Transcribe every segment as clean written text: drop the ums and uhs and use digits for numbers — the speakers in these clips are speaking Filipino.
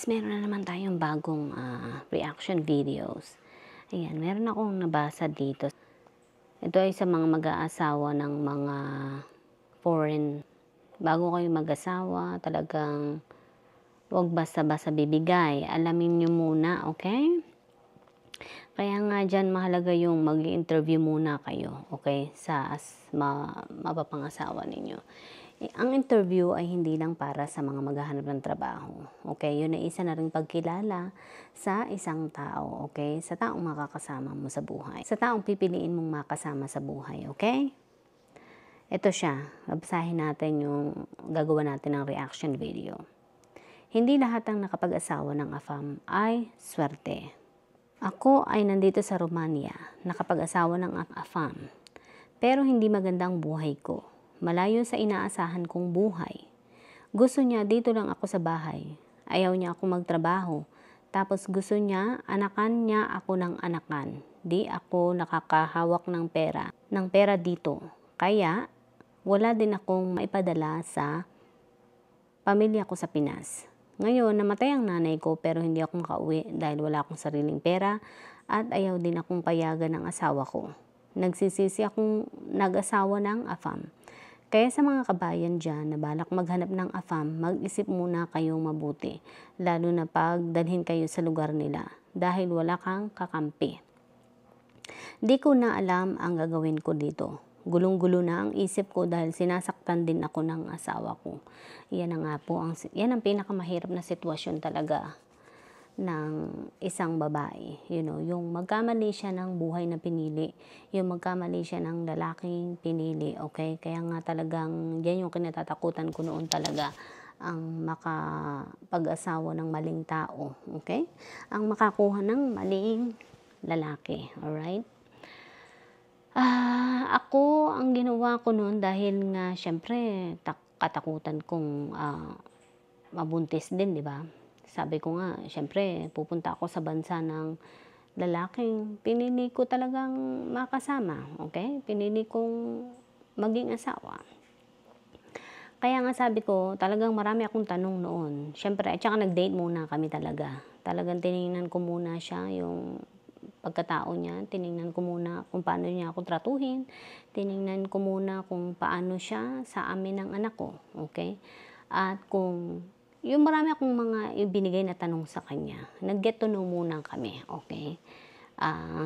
Meron na naman tayong bagong, reaction videos. Ayan, meron akong nabasa dito. Ito ay sa mga mag-aasawa ng mga foreign. Bago kayo mag-asawa, talagang 'wag basta-basta bibigay. Alamin niyo muna, okay? Kaya nga diyan mahalaga yung mag-i-interview muna kayo, okay, sa mapapangasawa ninyo. Ang interview ay hindi lang para sa mga maghahanap ng trabaho, okay? Yun ay isa na ring pagkilala sa isang tao, okay? Sa taong makakasama mo sa buhay, sa taong pipiliin mong makasama sa buhay, okay? Ito siya, babasahin natin yung gagawa natin ng reaction video. Hindi lahat ng nakapag-asawa ng AFAM ay swerte. Ako ay nandito sa Romania, nakapag-asawa ng AFAM. Pero hindi magandang buhay ko. Malayo sa inaasahan kong buhay. Gusto niya dito lang ako sa bahay. Ayaw niya ako magtrabaho. Tapos gusto niya, anakan niya ako ng anakan. Di ako nakakahawak ng pera. Ng pera dito. Kaya, wala din akong maipadala sa pamilya ko sa Pinas. Ngayon, namatay ang nanay ko pero hindi ako makauwi dahil wala akong sariling pera at ayaw din akong payagan ng asawa ko. Nagsisisi akong nag-asawa ng AFAM. Kaya sa mga kabayan dyan na balak maghanap ng AFAM, mag-isip muna kayong mabuti, lalo na pag dalhin kayo sa lugar nila dahil wala kang kakampi. Di ko na alam ang gagawin ko dito. Gulong-gulo na ang isip ko dahil sinasaktan din ako ng asawa ko. Yan na nga po, yan ang pinakamahirap na sitwasyon talaga ng isang babae. You know, yung magkamali siya ng buhay na pinili. Yung magkamali siya ng lalaking pinili. Okay? Kaya nga talagang yan yung kinatatakutan ko noon talaga. Ang makapag-asawa ng maling tao. Okay? Ang makakuha ng maling lalaki. Alright? Ako, ang ginawa ko noon dahil nga syempre katakutan kong mabuntis din, di ba? Sabi ko nga, syempre pupunta ako sa bansa ng lalaking pinili ko talagang makasama, okay? Pinili kong maging asawa. Kaya nga sabi ko, talagang marami akong tanong noon. Syempre, at saka nag-date muna kami talaga. Talagang tiningnan ko muna siya, yung pagkatao niya, tiningnan ko muna kung paano niya ako tratuhin, tiningnan ko muna kung paano siya sa amin ng anak ko, okay? At kung, yung marami akong mga ibinigay na tanong sa kanya, nag-get to know muna kami, okay?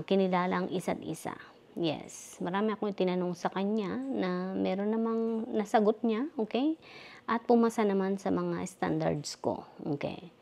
Kinilala ang isa't isa. Yes, marami akong tinanong sa kanya na meron namang nasagot niya, okay? At pumasa naman sa mga standards ko, okay?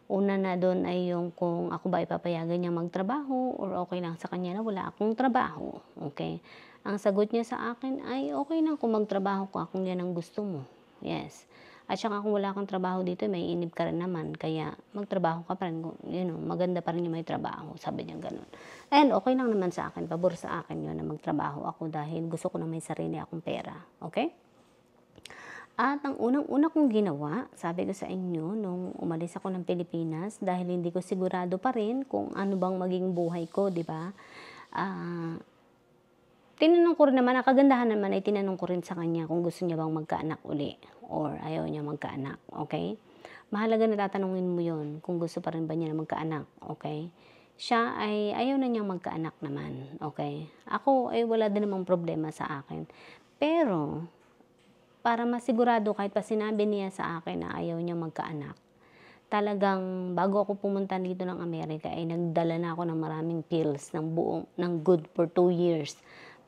Una na doon ay yung kung ako ba ipapayagan niya magtrabaho or okay lang sa kanya na wala akong trabaho. Okay? Ang sagot niya sa akin ay okay lang kung magtrabaho ka kung yan ang gusto mo. Yes. At saka kung wala kang trabaho dito, may inip ka rin naman. Kaya magtrabaho ka pa rin. You know, maganda pa rin yung may trabaho. Sabi niya ganun. And okay lang naman sa akin. Pabor sa akin yun na magtrabaho ako dahil gusto ko na may sarili akong pera. Okay? At ang unang-una kong ginawa, sabi ko sa inyo, nung umalis ako ng Pilipinas, dahil hindi ko sigurado pa rin kung ano bang maging buhay ko, di ba? Tinanong ko rin naman, ang kagandahan naman ay tinanong ko rin sa kanya kung gusto niya bang magkaanak uli or ayaw niya magkaanak, okay? Mahalaga na tatanungin mo yon kung gusto pa rin ba niya na magkaanak, okay? Siya ay ayaw na niyang magkaanak naman, okay? Ako ay wala din namang problema sa akin. Pero, para masigurado kahit pa sinabi niya sa akin na ayaw niya magkaanak, talagang bago ako pumunta dito ng Amerika ay nagdala na ako ng maraming pills ng good for 2 years.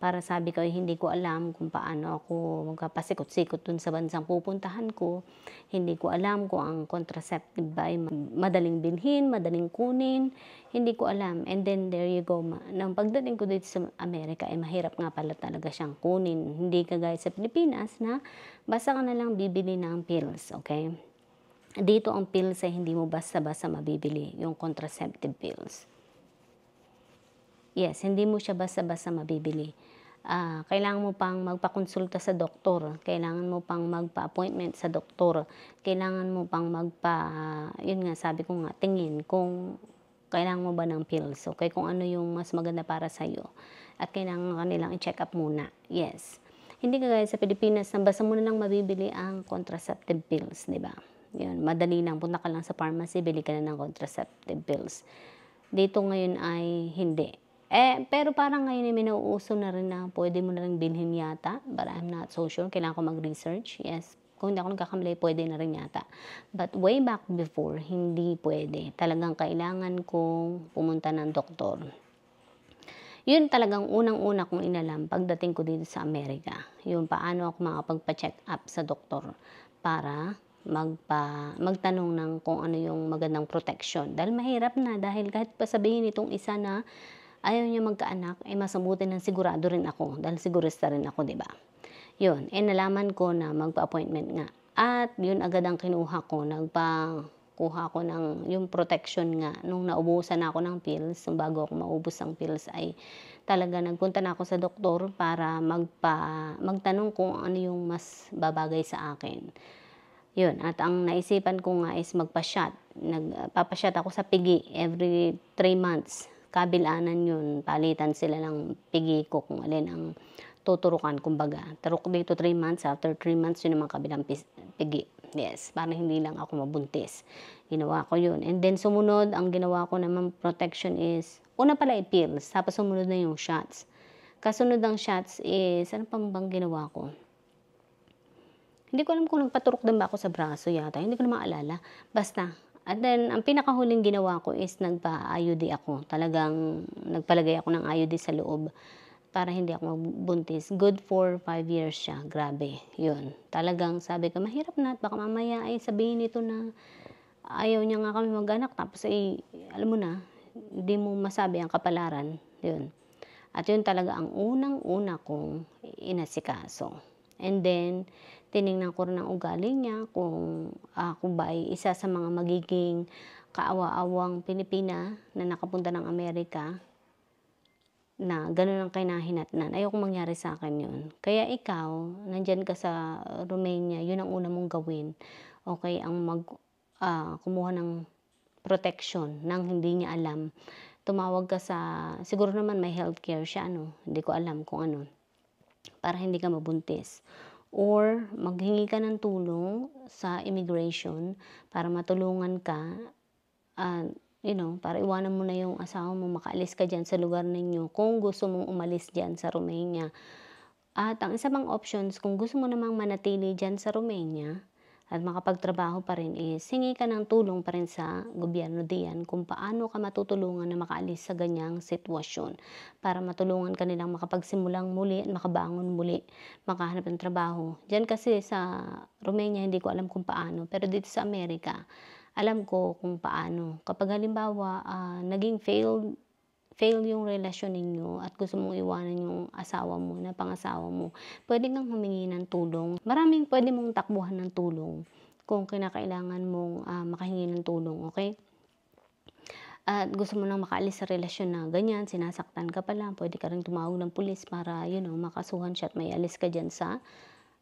Para sabi ko ay hindi ko alam kung paano ako magpapasikot-sikot dun sa bansang pupuntahan ko. Hindi ko alam kung ang contraceptive ba ay madaling bilhin, madaling kunin. Hindi ko alam. And then there you go. Nang pagdating ko dito sa Amerika ay mahirap nga pala talaga siyang kunin. Hindi kagaya sa Pilipinas na basta ka na lang bibili ng pills, okay? Dito ang pills ay hindi mo basta-basta mabibili, yung contraceptive pills. Yes, hindi mo siya basta-basta mabibili. Kailangan mo pang magpakonsulta sa doktor, kailangan mo pang magpa-appointment sa doktor, kailangan mo pang yun nga, sabi ko nga, tingin kung kailangan mo ba ng pills, okay? Kung ano yung mas maganda para sa'yo. At kailangan kanilang i-check up muna. Yes. Hindi kagaya sa Pilipinas na basta mo na lang mabibili ang contraceptive pills, di ba? Yun, madali lang, punta ka lang sa pharmacy, bili ka na ng contraceptive pills. Dito ngayon ay hindi. Pero parang ngayon ay may nauuso na rin na puwede mo na ring bilhin yata, but I'm not so sure, kailangan ko mag-research. Yes, kung hindi ako nagkakamali puwede na rin yata. But way back before, hindi puwede. Talagang kailangan kong pumunta ng doktor. Yun talagang unang-una kong inalam pagdating ko dito sa Amerika, yung paano ako makapagpa-check up sa doktor para magtanong ng kung ano yung magandang proteksyon. Dahil mahirap na, dahil kahit pa sabihin nitong isa na ayaw niya magkaanak, mas mabuti ng sigurado rin ako, dahil sigurista rin ako, 'di ba? Yun, nalaman ko na magpa-appointment nga. At yun agad ang kinuha ko, nagpakuha ko ng yung protection nga. Nung naubusan na ako ng pills, bago ako maubos ang pills ay talaga nagpunta na ako sa doktor para magtanong kung ano yung mas babagay sa akin. Yun, at ang naisipan ko nga is magpa-shot. Nagpapa-shot ako sa pigi every 3 months. Kabilanan yun, palitan sila ng pigi ko kung alin ang tuturukan, kumbaga. Turok dito 3 months, after 3 months yun naman kabilang pigi. Yes, para hindi lang ako mabuntis. Ginawa ko yun. And then sumunod, ang ginawa ko naman protection is, una pala pills, tapos sumunod na yung shots. Kasunod ng shots is, ano pa bang ginawa ko? Hindi ko alam kung nagpaturok din ba ako sa braso yata, hindi ko na maalala. Basta, and then ang pinakahuling ginawa ko is nagpa-IUD ako. Talagang nagpalagay ako ng IUD sa loob para hindi ako magbuntis. Good for 5 years siya, grabe. Yun, talagang sabi ko, mahirap na at baka mamaya ay sabihin nito na ayaw niya nga kami mag-anak. Tapos ay, alam mo na, hindi mo masabi ang kapalaran. Yun. At yun talaga ang unang-una kong inasikaso. And then, tiningnan ko rin ang ugali niya kung ako ba ay isa sa mga magiging kaawa-awang Pilipina na nakapunta ng Amerika na gano'n ang kinahinatnan. Ayokong mangyari sa akin yun. Kaya ikaw, nandyan ka sa Romania, yun ang una mong gawin. Okay, ang kumuha ng protection nang hindi niya alam. Tumawag ka sa, siguro naman may healthcare siya, hindi ko alam kung ano, para hindi ka mabuntis. Or maghingi ka ng tulong sa immigration para matulungan ka, para iwanan mo na yung asawa mo, makaalis ka dyan sa lugar ninyo kung gusto mong umalis dyan sa Romania. At ang isa pang options, kung gusto mo namang manatili dyan sa Romania at makapagtrabaho pa rin, is hingi ka ng tulong pa rin sa gobyerno diyan kung paano ka matutulungan na makaalis sa ganyang sitwasyon para matulungan ka nilang makapagsimulang muli at makabangon muli, makahanap ng trabaho. Diyan kasi sa Romania hindi ko alam kung paano, pero dito sa Amerika alam ko kung paano. Kapag halimbawa naging fail yung relasyon ninyo at gusto mong iwanan yung asawa mo na pangasawa mo, pwede kang humingi ng tulong. Maraming pwede mong takbuhan ng tulong kung kinakailangan mong makahingi ng tulong, okay? At gusto mo nang makaalis sa relasyon na ganyan, sinasaktan ka pala, pwede ka rin tumawag ng pulis para, makasuhan siya at may alis ka dyan sa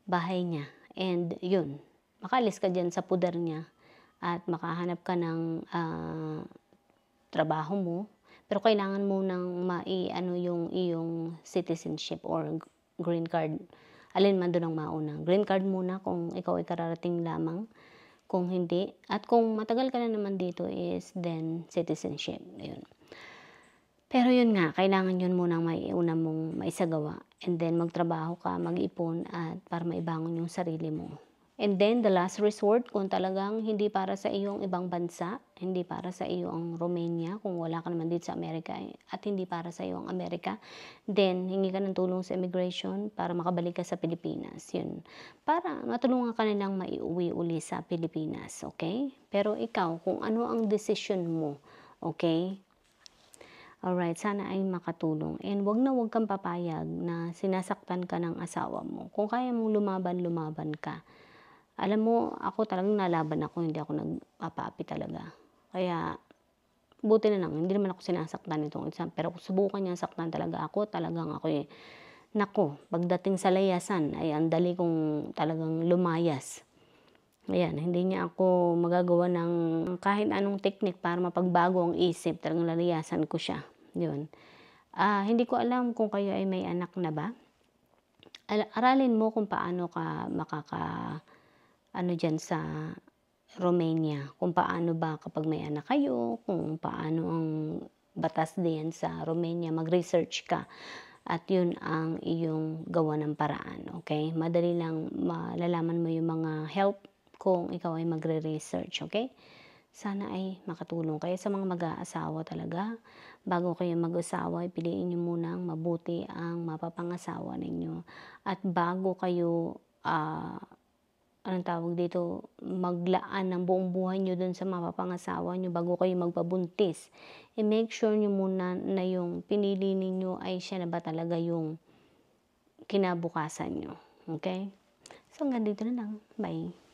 bahay niya. And yun, makaalis ka dyan sa puder niya at makahanap ka ng trabaho mo. Pero kailangan mo nang yung iyong citizenship or green card. Alin man doon ang mauna. Green card muna kung ikaw ay kararating lamang. Kung hindi, at kung matagal ka na naman dito is then citizenship. Ayun. Pero yun nga, kailangan yun muna maiuna mong maisagawa. And then magtrabaho ka, mag-ipon at para maibangon yung sarili mo. And then, the last resort, kung talagang hindi para sa iyo ang ibang bansa, hindi para sa iyo ang Romania, kung wala ka naman dito sa Amerika, at hindi para sa iyo ang Amerika, then, hingi ka ng tulong sa immigration para makabalik ka sa Pilipinas. Yun. Para matulungan ka nilang maiuwi uli sa Pilipinas. Okay? Pero ikaw, kung ano ang decision mo, okay? Alright, sana ay makatulong. And wag na wag kang papayag na sinasaktan ka ng asawa mo. Kung kaya mong lumaban, lumaban ka. Alam mo, ako talagang nalaban ako, hindi ako nagpapaapi talaga. Kaya, buti na lang, hindi naman ako sinasaktan nitong isa. Pero kung subukan niyang saktan talaga ako, talagang ako nako, pagdating sa layasan, ay ang dali kong talagang lumayas. Ayan, hindi niya ako magagawa ng kahit anong teknik para mapagbago ang isip, talagang lalayasan ko siya. Yun. Hindi ko alam kung kayo ay may anak na ba. Aralin mo kung paano ka dyan sa Romania, kung paano ba kapag may anak kayo, kung paano ang batas diyan sa Romania, mag-research ka at yun ang iyong gawa ng paraan, okay? Madali lang malalaman mo yung mga help kung ikaw ay magre-research, okay? Sana ay makatulong kayo sa mga mag-aasawa talaga. Bago kayo mag-asawa, piliin niyo munang mabuti ang mapapangasawa ninyo. At bago kayo, anong tawag dito, maglaan ng buong buhay niyo dun sa mapapangasawa niyo bago kayo magpabuntis, i-make sure niyo muna na yung pinili ninyo ay siya na ba talaga yung kinabukasan niyo, okay? So hanggang dito na lang, bye.